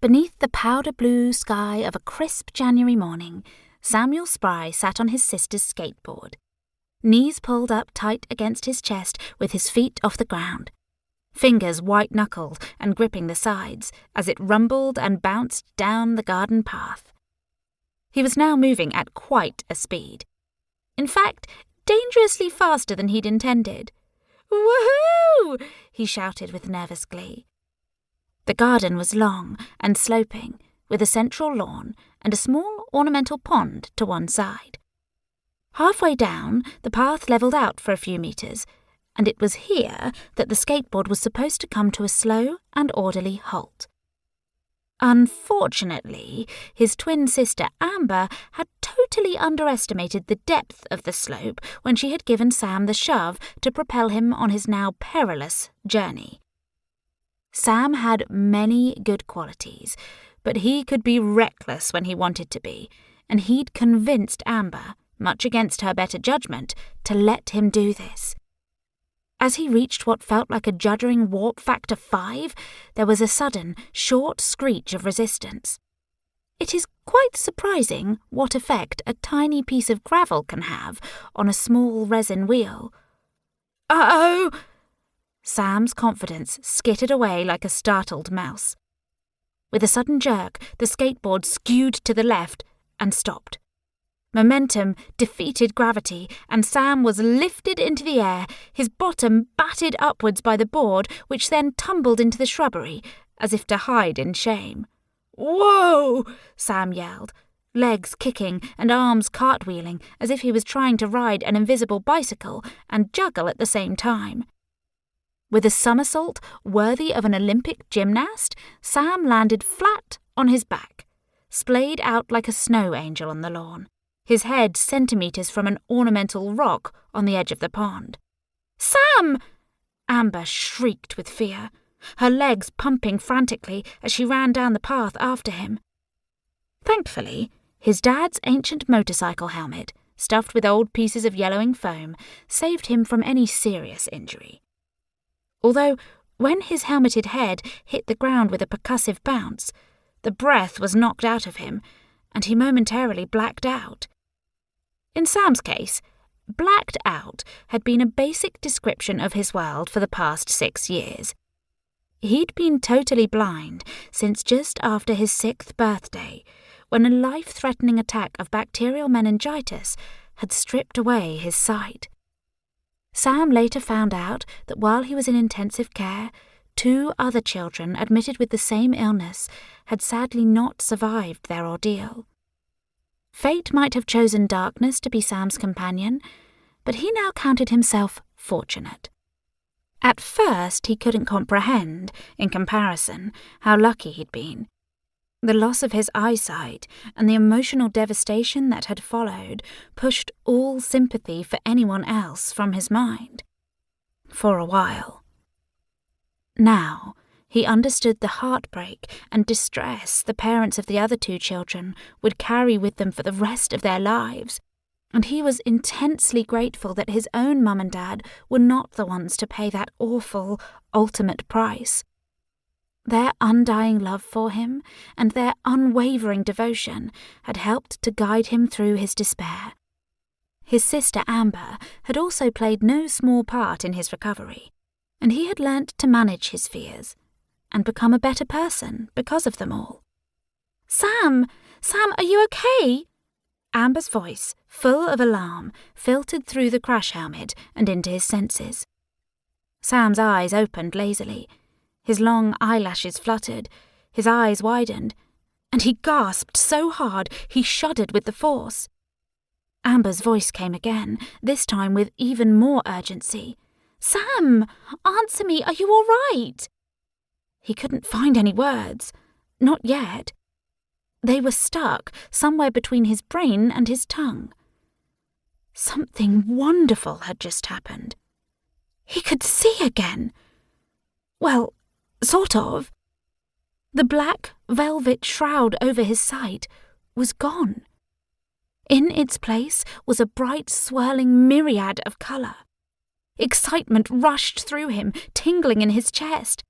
Beneath the powder blue sky of a crisp January morning, Samuel Spry sat on his sister's skateboard, knees pulled up tight against his chest with his feet off the ground, fingers white-knuckled and gripping the sides as it rumbled and bounced down the garden path. He was now moving at quite a speed. In fact, dangerously faster than he'd intended. "Woohoo!" he shouted with nervous glee. The garden was long and sloping, with a central lawn and a small ornamental pond to one side. Halfway down, the path levelled out for a few metres, and it was here that the skateboard was supposed to come to a slow and orderly halt. Unfortunately, his twin sister Amber had totally underestimated the depth of the slope when she had given Sam the shove to propel him on his now perilous journey. Sam had many good qualities, but he could be reckless when he wanted to be, and he'd convinced Amber, much against her better judgment, to let him do this. As he reached what felt like a juddering warp factor 5, there was a sudden, short screech of resistance. It is quite surprising what effect a tiny piece of gravel can have on a small resin wheel. "Uh-oh!" Sam's confidence skittered away like a startled mouse. With a sudden jerk, the skateboard skewed to the left and stopped. Momentum defeated gravity, and Sam was lifted into the air, his bottom batted upwards by the board, which then tumbled into the shrubbery, as if to hide in shame. "Whoa!" Sam yelled, legs kicking and arms cartwheeling, as if he was trying to ride an invisible bicycle and juggle at the same time. With a somersault worthy of an Olympic gymnast, Sam landed flat on his back, splayed out like a snow angel on the lawn, his head centimetres from an ornamental rock on the edge of the pond. "Sam!" Amber shrieked with fear, her legs pumping frantically as she ran down the path after him. Thankfully, his dad's ancient motorcycle helmet, stuffed with old pieces of yellowing foam, saved him from any serious injury. Although, when his helmeted head hit the ground with a percussive bounce, the breath was knocked out of him, and he momentarily blacked out. In Sam's case, blacked out had been a basic description of his world for the past 6 years. He'd been totally blind since just after his 6th birthday, when a life-threatening attack of bacterial meningitis had stripped away his sight. Sam later found out that while he was in intensive care, 2 other children admitted with the same illness had sadly not survived their ordeal. Fate might have chosen darkness to be Sam's companion, but he now counted himself fortunate. At first he couldn't comprehend, in comparison, how lucky he'd been. The loss of his eyesight and the emotional devastation that had followed pushed all sympathy for anyone else from his mind. For a while. Now, he understood the heartbreak and distress the parents of the other 2 children would carry with them for the rest of their lives, and he was intensely grateful that his own mum and dad were not the ones to pay that awful, ultimate price. Their undying love for him and their unwavering devotion had helped to guide him through his despair. His sister Amber had also played no small part in his recovery, and he had learnt to manage his fears and become a better person because of them all. Sam, are you okay?" Amber's voice, full of alarm, filtered through the crash helmet and into his senses. Sam's eyes opened lazily. His long eyelashes fluttered, his eyes widened, and he gasped so hard he shuddered with the force. Amber's voice came again, this time with even more urgency. "Sam, answer me, are you all right?" He couldn't find any words. Not yet. They were stuck somewhere between his brain and his tongue. Something wonderful had just happened. He could see again. Well, sort of. The black velvet shroud over his sight was gone. In its place was a bright, swirling myriad of colour. Excitement rushed through him, tingling in his chest.